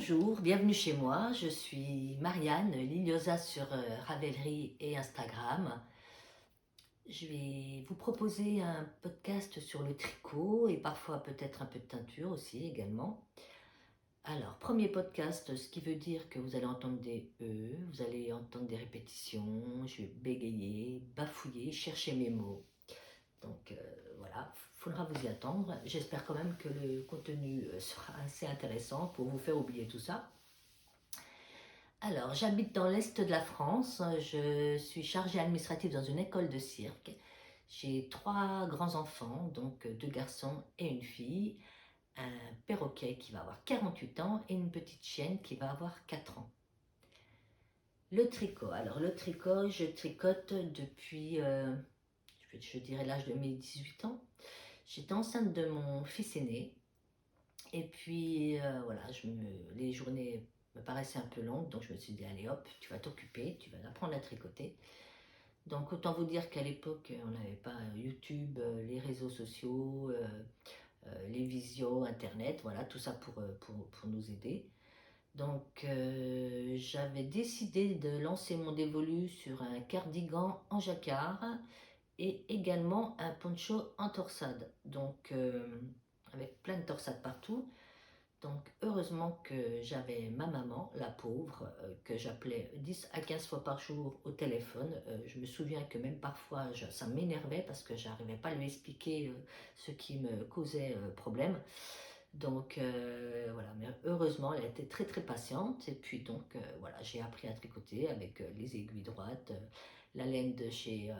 Bonjour, bienvenue chez moi. Je suis Marianne Liliosa sur Ravelry et Instagram. Je vais vous proposer un podcast sur le tricot et parfois peut-être un peu de teinture aussi également. Alors, premier podcast, ce qui veut dire que vous allez entendre des E, vous allez entendre des répétitions, je vais bégayer, bafouiller, chercher mes mots. Donc voilà, il faudra vous y attendre. J'espère quand même que le contenu sera assez intéressant pour vous faire oublier tout ça. Alors, j'habite dans l'Est de la France. Je suis chargée administrative dans une école de cirque. J'ai 3 grands-enfants, donc 2 garçons et une fille, un perroquet qui va avoir 48 ans et une petite chienne qui va avoir 4 ans. Le tricot. Alors, le tricot, je tricote depuis, je dirais, l'âge de mes 18 ans. J'étais enceinte de mon fils aîné. Et puis, voilà, les journées me paraissaient un peu longues, donc je me suis dit, allez hop, tu vas t'occuper, tu vas apprendre à tricoter. Donc autant vous dire qu'à l'époque, on n'avait pas YouTube, les réseaux sociaux, les visios, Internet, voilà, tout ça pour nous aider. Donc j'avais décidé de lancer mon dévolu sur un cardigan en jacquard et également un poncho en torsade, donc avec plein de torsades partout. Donc heureusement que j'avais ma maman, la pauvre, que j'appelais 10 à 15 fois par jour au téléphone. Je me souviens que même parfois ça m'énervait parce que j'arrivais pas à lui expliquer ce qui me causait problème. Donc voilà, mais heureusement elle était très très patiente et puis donc voilà, j'ai appris à tricoter avec les aiguilles droites, la laine de chez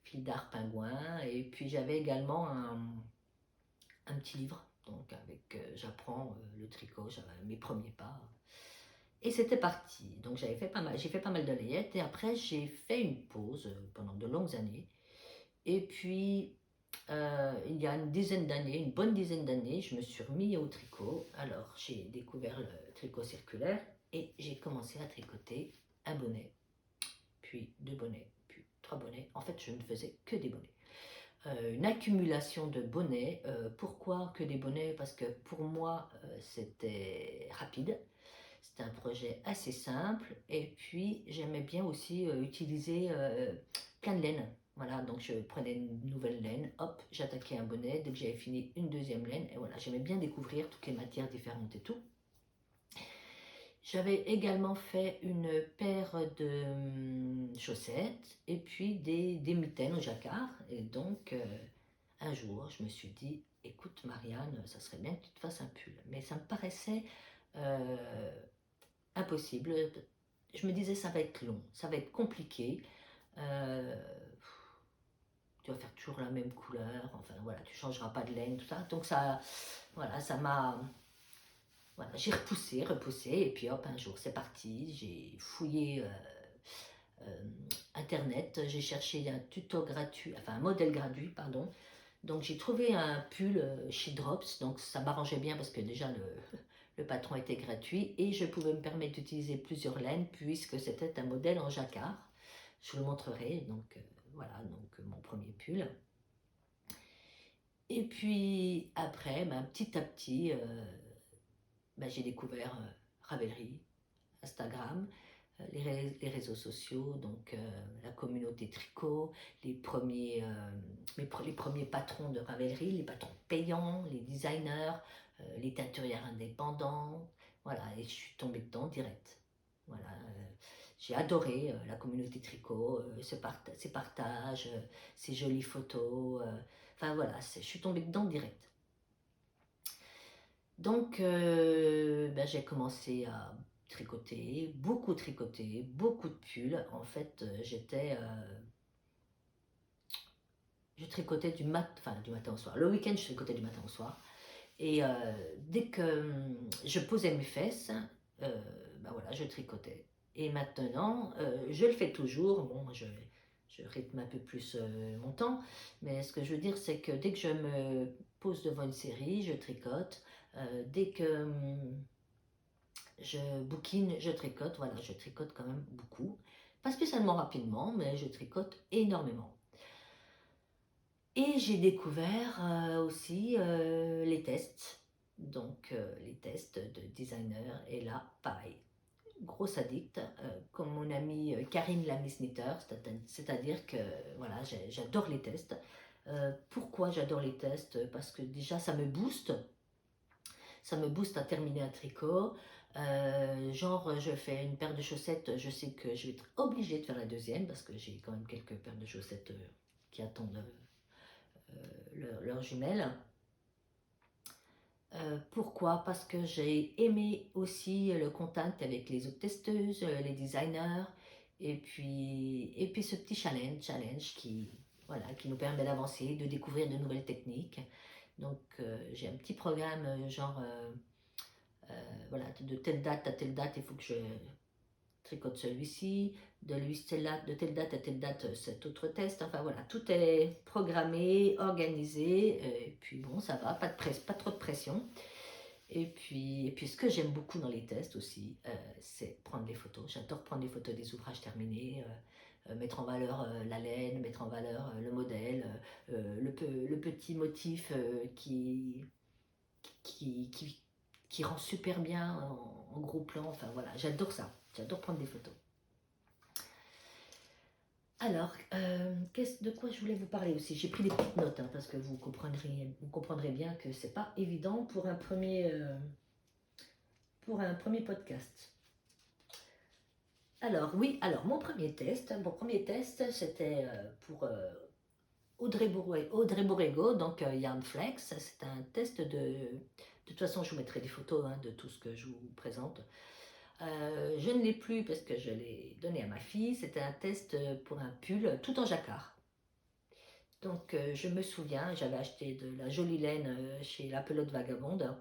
Fildar Pingouin et puis j'avais également un petit livre, donc avec j'apprends le tricot, j'avais mes premiers pas. Et c'était parti. Donc j'ai fait pas mal de layettes et après j'ai fait une pause pendant de longues années. Et puis il y a une dizaine d'années, une bonne dizaine d'années, je me suis remis au tricot. Alors j'ai découvert le tricot circulaire et j'ai commencé à tricoter un bonnet, puis 2 bonnets, puis 3 bonnets. En fait, je ne faisais que des bonnets. Une accumulation de bonnets. Pourquoi que des bonnets? Parce que pour moi, c'était rapide. C'était un projet assez simple. Et puis, j'aimais bien aussi utiliser plein de laine. Voilà, donc je prenais une nouvelle laine, hop, j'attaquais un bonnet. Dès que j'avais fini, une deuxième laine. Et voilà, j'aimais bien découvrir toutes les matières différentes et tout. J'avais également fait une paire de chaussettes et puis des mitaines au jacquard. Et donc, un jour, je me suis dit, écoute Marianne, ça serait bien que tu te fasses un pull. Mais ça me paraissait euh, impossible. Je me disais, ça va être long, ça va être compliqué. Euh, tu vas faire toujours la même couleur. Enfin voilà, tu changeras pas de laine, tout ça. Donc ça, voilà, ça m'a... Voilà, j'ai repoussé, et puis hop, un jour c'est parti. J'ai fouillé euh, Internet, j'ai cherché un tuto gratuit, enfin un modèle gratuit, pardon. Donc j'ai trouvé un pull chez Drops, donc ça m'arrangeait bien parce que déjà le patron était gratuit et je pouvais me permettre d'utiliser plusieurs laines puisque c'était un modèle en jacquard. Je vous le montrerai, donc voilà, donc mon premier pull. Et puis après, ben, petit à petit, ben, j'ai découvert Ravelry, Instagram, les réseaux sociaux, donc la communauté tricot, les premiers patrons de Ravelry, les patrons payants, les designers, les teinturières indépendants, voilà, et je suis tombée dedans direct. Voilà, j'ai adoré la communauté tricot, ces partages, ces jolies photos, enfin voilà, je suis tombée dedans direct. Donc, ben, j'ai commencé à tricoter, beaucoup de pulls. En fait, je tricotais du matin au soir. Le week-end, je tricotais du matin au soir. Et dès que je posais mes fesses, ben voilà, je tricotais. Et maintenant, je le fais toujours. Bon, je rythme un peu plus mon temps. Mais ce que je veux dire, c'est que dès que je me pose devant une série, je tricote. Dès que je bouquine, je tricote. Voilà, je tricote quand même beaucoup. Pas spécialement rapidement, mais je tricote énormément. Et j'ai découvert aussi les tests. donc les tests de designer. Et là, pareil, grosse addict, comme mon amie Karine la Miss Knitter, c'est-à-dire que voilà, j'adore les tests. Pourquoi j'adore les tests? Parce que déjà ça me booste à terminer un tricot. Genre, je fais une paire de chaussettes, je sais que je vais être obligée de faire la deuxième parce que j'ai quand même quelques paires de chaussettes qui attendent leur jumelle. Pourquoi? Parce que j'ai aimé aussi le contact avec les autres testeuses, les designers, et puis ce petit challenge qui, voilà, qui nous permet d'avancer, de découvrir de nouvelles techniques. Donc j'ai un petit programme genre, voilà, de telle date à telle date, il faut que je tricote celui-ci, de telle date à telle date cet autre test. Enfin voilà, tout est programmé, organisé, et puis bon, ça va, pas trop de pression. Et puis ce que j'aime beaucoup dans les tests aussi, c'est prendre des photos. J'adore prendre des photos des ouvrages terminés, mettre en valeur la laine, mettre en valeur le modèle, le petit motif qui, qui, qui rend super bien en gros plan. Enfin voilà, j'adore ça. J'adore prendre des photos. Alors, de quoi je voulais vous parler aussi? J'ai pris des petites notes hein, parce que vous comprendrez bien que c'est pas évident pour un premier podcast. Alors oui, alors mon premier test c'était pour Audrey Borrego, donc Yarn Flex. C'est un test de toute façon je vous mettrai des photos hein, de tout ce que je vous présente. Je ne l'ai plus parce que je l'ai donné à ma fille. C'était un test pour un pull tout en jacquard. Donc je me souviens, j'avais acheté de la jolie laine chez La Pelote Vagabonde.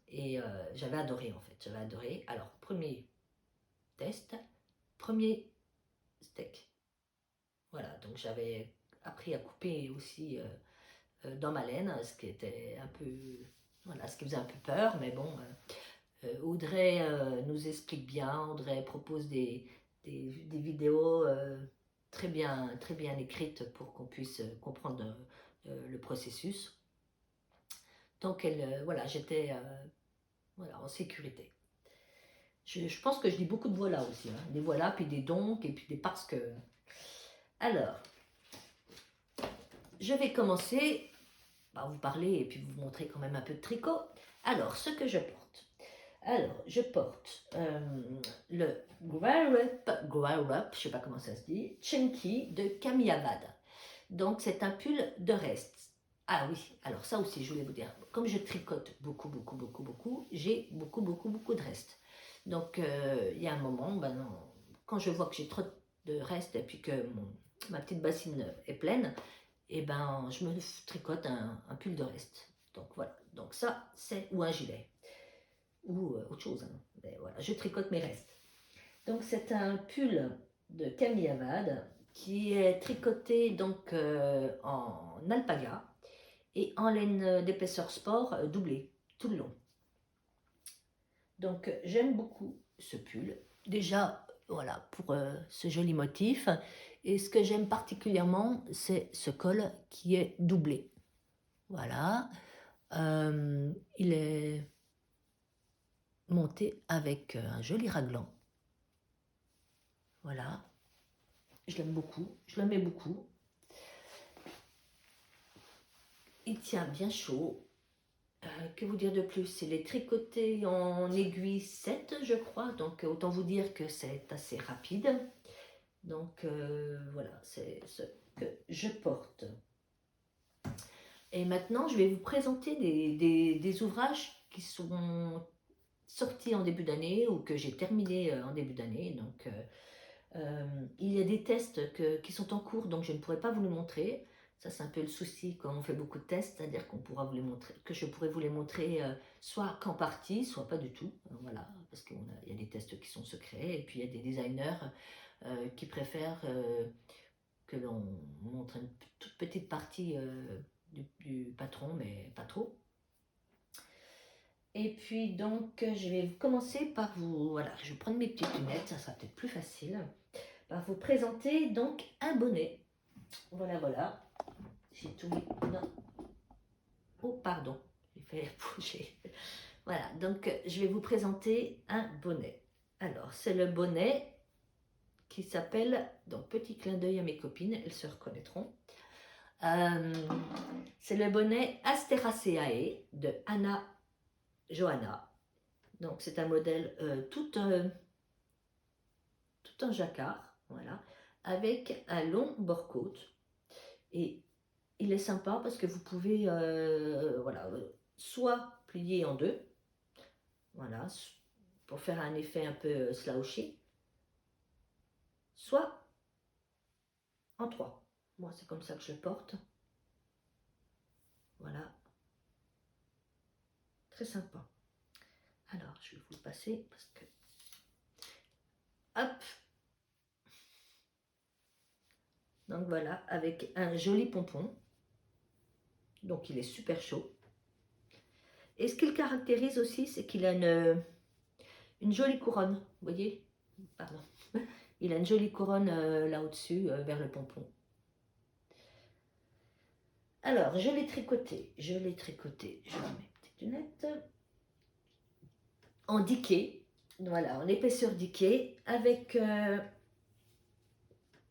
Et j'avais adoré en fait, j'avais adoré. Alors premier test, premier steak. Voilà, donc j'avais appris à couper aussi dans ma laine, ce qui était un peu, voilà, ce qui faisait un peu peur, mais bon, Audrey nous explique bien, Audrey propose des vidéos très bien écrites pour qu'on puisse comprendre le processus. Donc voilà, j'étais voilà, en sécurité. Je pense que je dis beaucoup de voilà aussi, hein. Des voilà, puis des donc, et puis des parce que. Alors, je vais commencer par vous parler et puis vous montrer quand même un peu de tricot. Alors, ce que je porte. Alors, je porte le Growrup, je sais pas comment ça se dit, Chunky de Camille Abad. Donc, c'est un pull de reste. Ah oui, alors ça aussi, je voulais vous dire, comme je tricote beaucoup, j'ai beaucoup de reste. Donc, il y a un moment, ben non, quand je vois que j'ai trop de reste et puis que ma petite bassine est pleine, et ben je me tricote un pull de reste. Donc voilà, donc ça c'est, ou un gilet, ou autre chose, hein. Mais voilà, je tricote mes restes. Donc c'est un pull de Camille Abad qui est tricoté donc en alpaga et en laine d'épaisseur sport doublée tout le long. Donc j'aime beaucoup ce pull. Déjà, voilà, pour ce joli motif. Et ce que j'aime particulièrement, c'est ce col qui est doublé. Voilà. Il est monté avec un joli raglan. Voilà. Je l'aime beaucoup. Je l'aimais beaucoup. Il tient bien chaud. Que vous dire de plus? Il est tricoté en aiguille 7, je crois. Donc, autant vous dire que c'est assez rapide. Donc, voilà, c'est ce que je porte. Et maintenant, je vais vous présenter des ouvrages qui sont sortis en début d'année ou que j'ai terminé en début d'année. Donc, il y a des tests qui sont en cours, donc je ne pourrai pas vous les montrer. Ça, c'est un peu le souci quand on fait beaucoup de tests, c'est-à-dire qu'on pourra vous les montrer, que je pourrais vous les montrer soit qu'en partie, soit pas du tout. Voilà, parce qu'il y a des tests qui sont secrets, et puis il y a des designers qui préfèrent que l'on montre une toute petite partie du patron, mais pas trop. Et puis donc, je vais commencer par vous, voilà, je vais prendre mes petites lunettes, ça sera peut-être plus facile, par vous présenter donc un bonnet. Voilà, voilà. J'ai tout mis. Non. Oh, pardon. il fait bouger. Voilà, donc je vais vous présenter un bonnet. Alors, c'est le bonnet qui s'appelle, donc petit clin d'œil à mes copines, elles se reconnaîtront. C'est le bonnet Asteraceae de Anna Johanna. Donc c'est un modèle tout en jacquard, voilà, avec un long bord-côte. Et il est sympa parce que vous pouvez, voilà, soit plier en deux, voilà, pour faire un effet un peu slouchy, soit en trois. Moi, c'est comme ça que je le porte. Voilà, très sympa. Alors, je vais vous le passer parce que, hop, donc voilà, avec un joli pompon. Donc, il est super chaud. Et ce qui le caractérise aussi, c'est qu'il a une jolie couronne, vous voyez? Pardon. Il a une jolie couronne là au-dessus, vers le pompon. Alors, je l'ai tricoté, je mets mes petites lunettes, en diquet, voilà, en épaisseur diquet, avec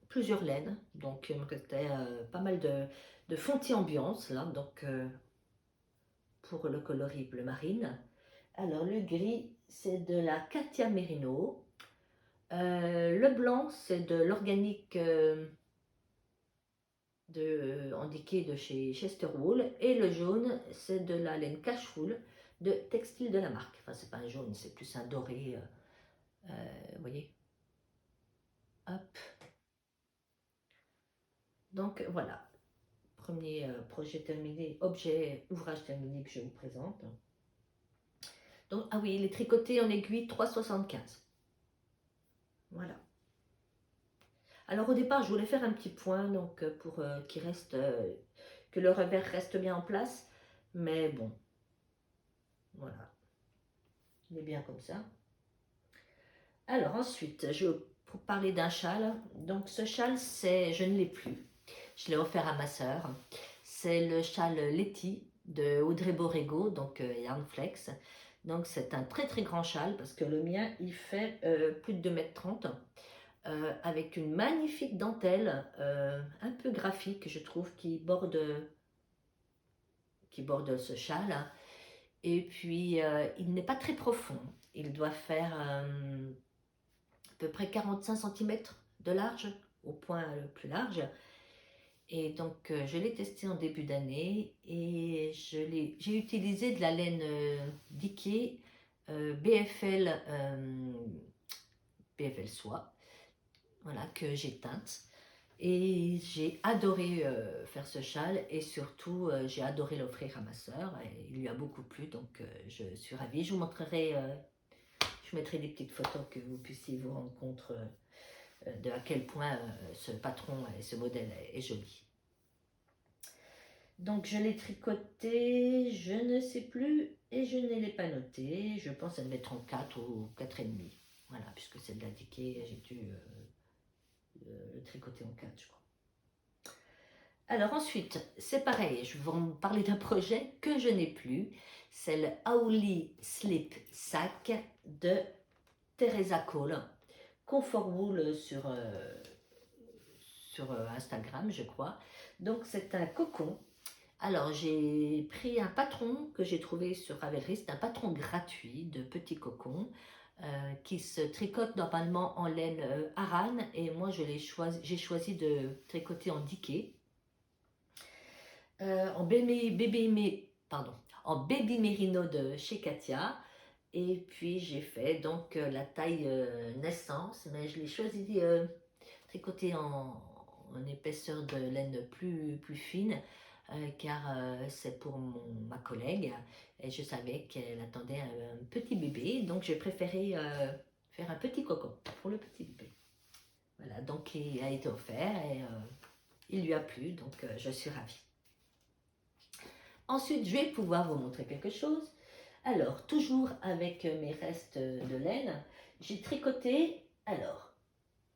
plusieurs laines, donc il me restait pas mal de fontis ambiance, là, donc pour le coloris bleu marine. Alors, le gris, c'est de la Katia Merino, le blanc, c'est de l'organique indiqué de chez Chesterwool, et le jaune, c'est de la laine Cashful de Textile de la marque. Enfin, c'est pas un jaune, c'est plus un doré. Vous voyez? Hop. Donc voilà, premier projet terminé, ouvrage terminé que je vous présente. Donc, ah oui, il est tricoté en aiguille 3,75. Voilà. Alors au départ, je voulais faire un petit point, donc pour qu'il reste, que le revers reste bien en place, mais bon, voilà, il est bien comme ça. Alors ensuite, je vais vous parler d'un châle. Donc ce châle, je ne l'ai plus. Je l'ai offert à ma sœur. C'est le châle Letty de Audrey Borrego, donc Yarnflex. Donc c'est un très très grand châle parce que le mien, il fait plus de 2,30 m. Avec une magnifique dentelle, un peu graphique, je trouve, qui borde ce châle. Et puis, il n'est pas très profond. Il doit faire à peu près 45 cm de large, au point le plus large. Et donc, je l'ai testé en début d'année et j'ai utilisé de la laine Dickie BFL, BFL soie, voilà, que j'ai teinte. Et j'ai adoré faire ce châle et surtout j'ai adoré l'offrir à ma soeur et il lui a beaucoup plu, donc je suis ravie. Je vous montrerai, je mettrai des petites photos que vous puissiez vous rendre compte de à quel point ce patron et ce modèle est joli. Donc je l'ai tricoté, je ne sais plus et je ne l'ai pas noté. Je pense à 1,34 m ou 4,5 m. Voilà, puisque c'est de l'indiqué, j'ai dû le tricoter en 4, je crois. Alors ensuite, c'est pareil, je vais vous parler d'un projet que je n'ai plus. C'est le Auli Slip Sack de Teresa Cole. Comfort Wool sur Instagram, je crois. Donc c'est un cocon. Alors j'ai pris un patron que j'ai trouvé sur Ravelry. C'est un patron gratuit de petits cocons qui se tricote normalement en laine Aran. Et moi j'ai choisi de tricoter en Dickie. En baby merino de chez Katia. Et puis j'ai fait donc la taille naissance, mais je l'ai choisi tricoté en épaisseur de laine plus fine, car c'est pour ma collègue et je savais qu'elle attendait un petit bébé, donc j'ai préféré faire un petit cocon pour le petit bébé. Voilà, donc il a été offert et il lui a plu, donc je suis ravie. Ensuite, je vais pouvoir vous montrer quelque chose. Alors, toujours avec mes restes de laine, j'ai tricoté, alors,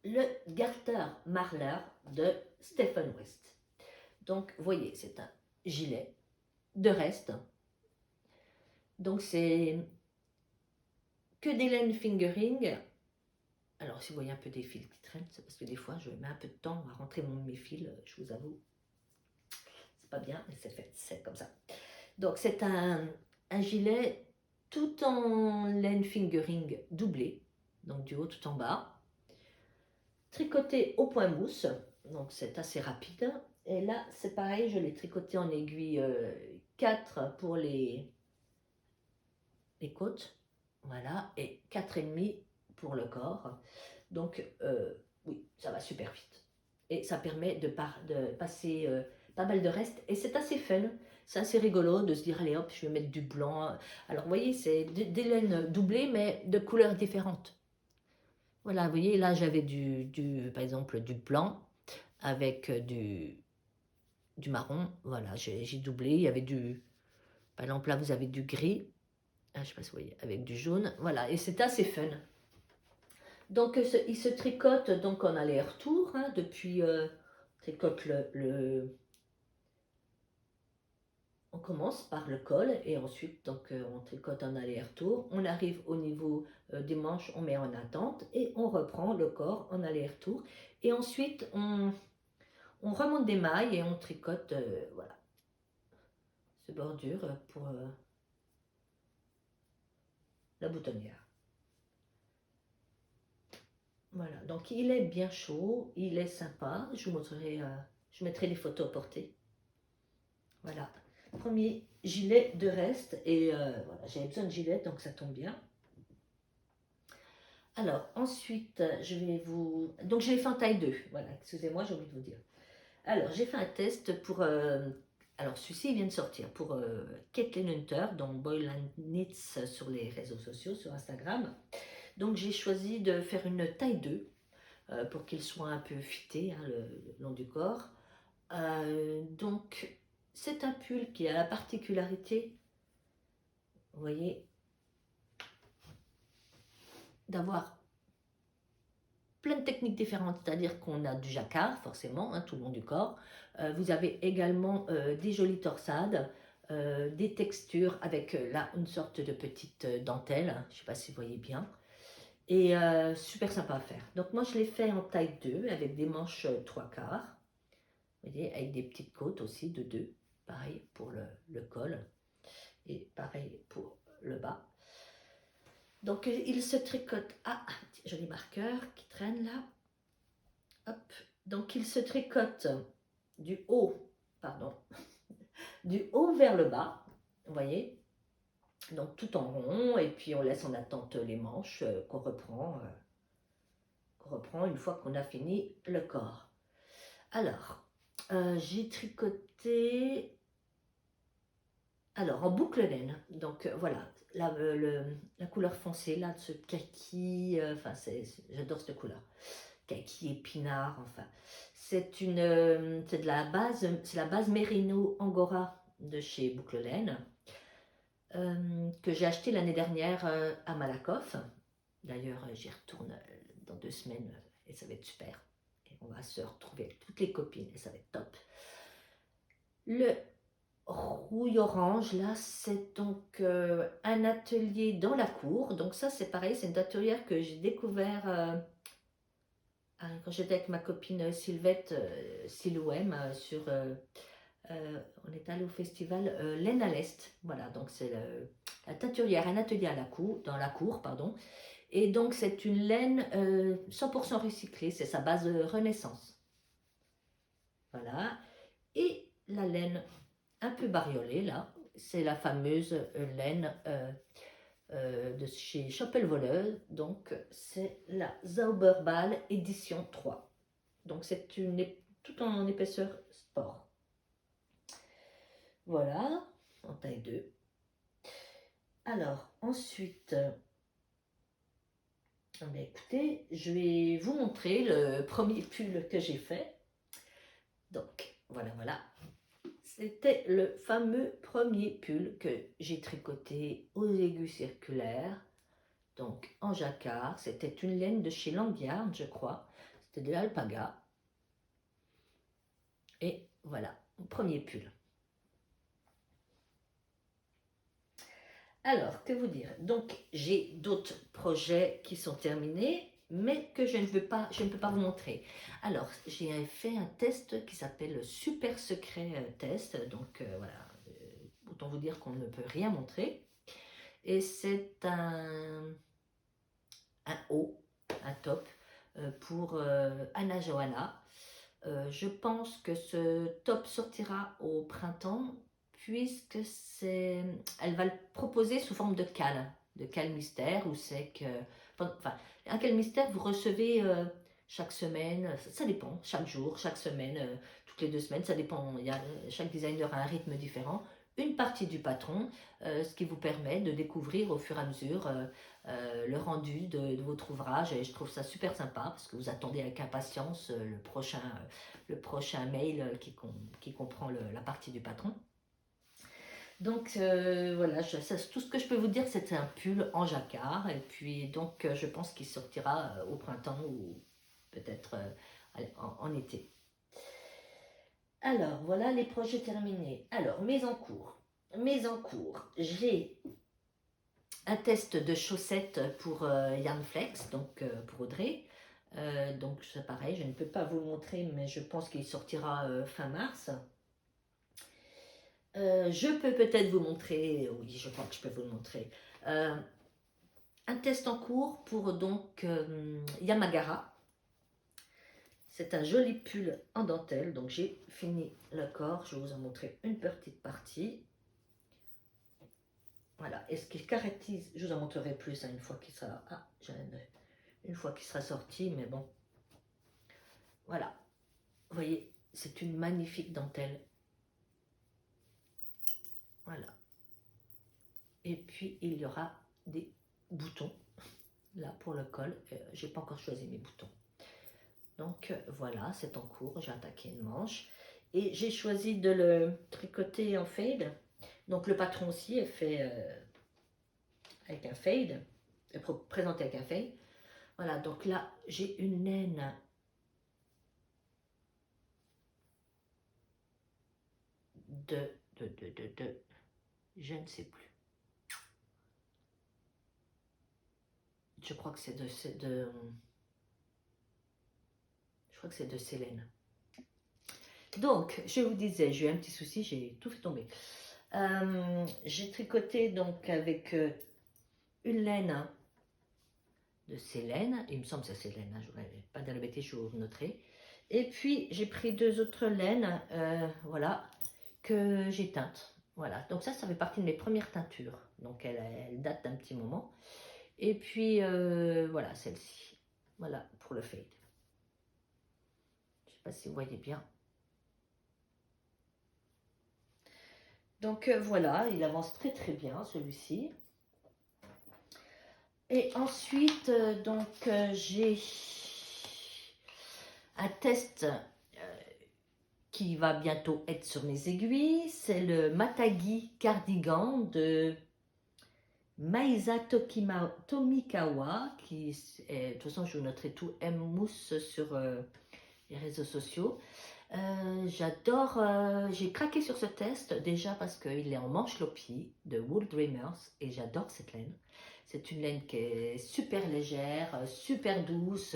le Garter Marler de Stephen West. Donc, vous voyez, c'est un gilet de reste. Donc c'est que des laines fingering. Alors si vous voyez un peu des fils qui traînent, c'est parce que des fois je mets un peu de temps à rentrer mes fils, je vous avoue. C'est pas bien, mais c'est fait, c'est comme ça. Donc c'est un gilet tout en laine fingering doublé, donc du haut tout en bas, tricoté au point mousse, donc c'est assez rapide. Et là c'est pareil, je l'ai tricoté en aiguille 4 pour les côtes, voilà, et 4,5 pour le corps. Donc oui, ça va super vite. Et ça permet de passer pas mal de reste. Et c'est assez fun, c'est assez rigolo de se dire, allez hop, je vais mettre du blanc. Alors vous voyez, c'est des laines doublées, mais de couleurs différentes. Voilà, vous voyez, là j'avais par exemple du blanc avec du marron. Voilà, j'ai doublé. Il y avait par exemple là vous avez du gris. Ah, je sais pas si vous voyez, avec du jaune. Voilà, et c'est assez fun. Donc il se tricote donc en aller-retour, hein, depuis tricote on commence par le col et ensuite donc on tricote en aller-retour. On arrive au niveau des manches, on met en attente et on reprend le corps en aller-retour. Et ensuite on remonte des mailles et on tricote voilà ce bordure pour la boutonnière. Voilà, donc il est bien chaud, il est sympa. Je vous montrerai, je mettrai les photos portées. Voilà, premier gilet de reste et voilà, j'avais besoin de gilet donc ça tombe bien. Alors ensuite, je vais vous... Donc je l'ai fait en taille 2, voilà, excusez-moi, j'ai oublié de vous dire. Alors j'ai fait un test pour... alors celui-ci il vient de sortir pour Caitlin Hunter, donc Boyland Knits sur les réseaux sociaux, sur Instagram. Donc j'ai choisi de faire une taille 2 pour qu'il soit un peu fité, hein, le long du corps. Donc c'est un pull qui a la particularité, vous voyez, d'avoir plein de techniques différentes, c'est-à-dire qu'on a du jacquard, forcément, hein, tout le long du corps. Vous avez également des jolies torsades, des textures avec là une sorte de petite dentelle, hein, je ne sais pas si vous voyez bien, et super sympa à faire. Donc moi je l'ai fait en taille 2 avec des manches 3/4, vous voyez, avec des petites côtes aussi de 2, pareil pour le col, et pareil pour le bas. Donc il se tricote, ah, un petit joli marqueur qui traîne là. Hop. Donc il se tricote du haut, pardon, du haut vers le bas, vous voyez, donc tout en rond, et puis on laisse en attente les manches qu'on reprend une fois qu'on a fini le corps. Alors, j'ai tricoté, alors en boucle laine, donc voilà, la couleur foncée là, de ce kaki, enfin j'adore cette couleur. Kaki épinard, enfin. C'est de la base, c'est la base Merino Angora de chez Boucle Laine, que j'ai acheté l'année dernière à Malakoff. D'ailleurs, j'y retourne dans 2 semaines et ça va être super. Et on va se retrouver avec toutes les copines et ça va être top. Le rouille orange, là, c'est donc un atelier dans la cour. Donc ça, c'est pareil, c'est une atelière que j'ai découvert quand j'étais avec ma copine Sylvette Silouem on est allé au festival Laine à l'Est. Voilà, donc c'est la teinturière, un atelier dans la cour, pardon. Et donc c'est une laine 100% recyclée, c'est sa base Renaissance. Voilà. Et la laine un peu bariolée, là, c'est la fameuse laine de chez Chapelle-Voleuse. Donc c'est la Zauberball édition 3. Donc c'est tout en épaisseur sport. Voilà, en taille 2. Alors ensuite, écoutez, je vais vous montrer le premier pull que j'ai fait. Donc voilà. C'était le fameux premier pull que j'ai tricoté aux aiguilles circulaires, donc en jacquard. C'était une laine de chez Langyard, je crois. C'était de l'alpaga. Et voilà, mon premier pull. Alors, que vous dire? Donc, j'ai d'autres projets qui sont terminés, mais que je ne peux pas vous montrer. Alors, j'ai fait un test qui s'appelle le Super Secret Test. Donc, voilà, autant vous dire qu'on ne peut rien montrer. Et c'est un haut, un top, pour Anna Johanna. Je pense que ce top sortira au printemps, puisque elle va le proposer sous forme de cal mystère, où c'est que, enfin, un cal mystère, vous recevez chaque semaine, ça dépend, chaque jour, chaque semaine, toutes les 2 semaines, ça dépend, chaque designer a un rythme différent, une partie du patron, ce qui vous permet de découvrir au fur et à mesure le rendu de votre ouvrage, et je trouve ça super sympa, parce que vous attendez avec impatience le prochain mail qui comprend la partie du patron. Donc voilà, tout ce que je peux vous dire, c'est un pull en jacquard, et puis donc je pense qu'il sortira au printemps ou peut-être en été. Alors voilà les projets terminés. Alors mes en cours, j'ai un test de chaussettes pour Yarnflex, donc pour Audrey. Donc c'est pareil, je ne peux pas vous le montrer, mais je pense qu'il sortira fin mars. Je peux peut-être vous montrer, oui, je crois que je peux vous le montrer, un test en cours pour donc Yamagara. C'est un joli pull en dentelle, donc j'ai fini le corps, je vais vous en montrer une petite partie. Voilà, et ce qui caractérise, je vous en montrerai plus une fois qu'il sera, une fois qu'il sera sorti, mais bon. Voilà, vous voyez, c'est une magnifique dentelle. Voilà. Et puis, il y aura des boutons, là, pour le col. J'ai pas encore choisi mes boutons. Donc, voilà, c'est en cours. J'ai attaqué une manche. Et j'ai choisi de le tricoter en fade. Donc, le patron aussi est fait avec un fade. Est présenté avec un fade. Voilà, donc là, j'ai une laine de, je ne sais plus. Je crois que c'est je crois que c'est de Célène. Donc, je vous disais, j'ai eu un petit souci, j'ai tout fait tomber. J'ai tricoté donc avec une laine de Célène, il me semble que c'est Célène, hein, je ne vais pas dans le bêtise, je vous noterai. Et puis, j'ai pris 2 autres laines, voilà, que j'ai teintes. Voilà, donc ça fait partie de mes premières teintures. Donc, elle date d'un petit moment. Et puis, voilà, celle-ci. Voilà, pour le fade. Je ne sais pas si vous voyez bien. Donc, voilà, il avance très très bien, celui-ci. Et ensuite, j'ai un test qui va bientôt être sur mes aiguilles. C'est le Matagi Cardigan de Maisa Tomikawa, qui est, de toute façon, je vous noterai tout, M-Mousse sur les réseaux sociaux. J'adore, j'ai craqué sur ce test déjà parce qu'il est en manche lopi de Wool Dreamers et j'adore cette laine. C'est une laine qui est super légère, super douce,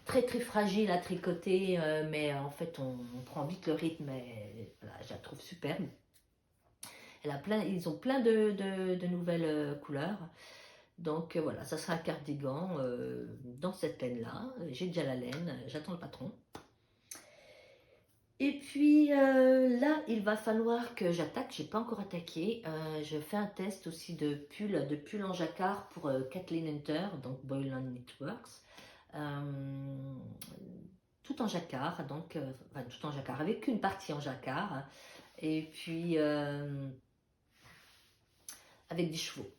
très très fragile à tricoter, mais en fait on prend vite le rythme et voilà, je la trouve superbe. Ils ont plein de nouvelles couleurs. Donc voilà, ça sera un cardigan dans cette laine-là. J'ai déjà la laine, j'attends le patron. Et puis là, il va falloir que j'attaque. J'ai pas encore attaqué. Je fais un test aussi de pull en jacquard pour Kathleen Hunter, donc Boylan Knitworks. Tout en jacquard, donc enfin, tout en jacquard avec une partie en jacquard. Et puis avec des chevaux.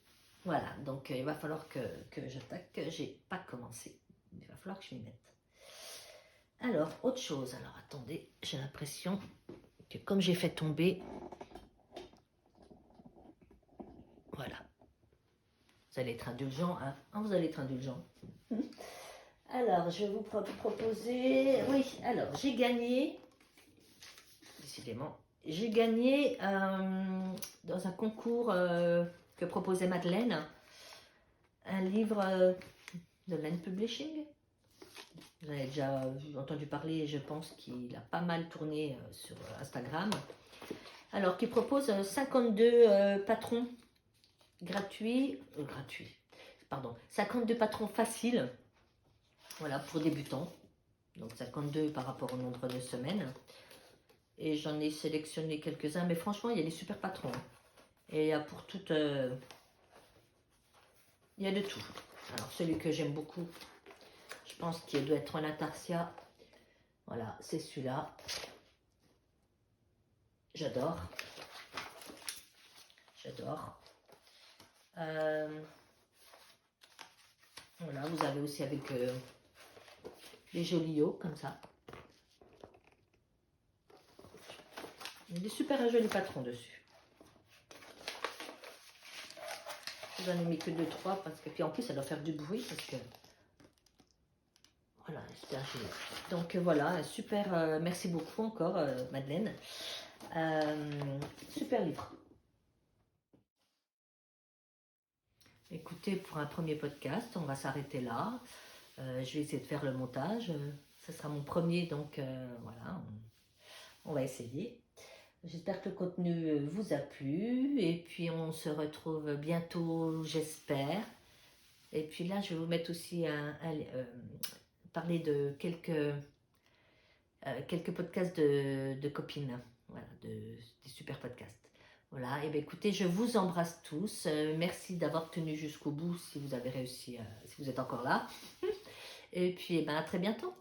Voilà, donc il va falloir que j'attaque. J'ai pas commencé. Il va falloir que je m'y mette. Alors, autre chose. Alors, attendez, j'ai l'impression que comme j'ai fait tomber, voilà. Vous allez être indulgent, hein, vous allez être indulgent. Alors, je vais vous proposer... Oui, alors, j'ai gagné, décidément, j'ai gagné dans un concours que proposait Madeleine. Un livre de Len Publishing. Vous avez déjà entendu parler, je pense qu'il a pas mal tourné sur Instagram. Alors, qui propose 52 patrons gratuits, 52 patrons faciles, voilà, pour débutants. Donc 52 par rapport au nombre de semaines. Et j'en ai sélectionné quelques-uns, mais franchement, il y a des super patrons. Et il y a pour toutes... il y a de tout. Alors, celui que j'aime beaucoup, je pense qu'il doit être en intarsia. Voilà, c'est celui-là. J'adore. J'adore. Voilà, vous avez aussi avec les jolios, comme ça. Il y a des super jolis patrons dessus. J'en ai mis que 2-3 parce que puis en plus ça doit faire du bruit parce que voilà, super joli. Donc voilà, super, merci beaucoup encore Madeleine. Super livre. Écoutez, pour un premier podcast, on va s'arrêter là. Je vais essayer de faire le montage. Ce sera mon premier, donc voilà, on va essayer. J'espère que le contenu vous a plu. Et puis, on se retrouve bientôt, j'espère. Et puis là, je vais vous mettre aussi parler de quelques podcasts de copines. Voilà, des super podcasts. Voilà, et bien écoutez, je vous embrasse tous. Merci d'avoir tenu jusqu'au bout si vous avez réussi, si vous êtes encore là. Et puis, à très bientôt.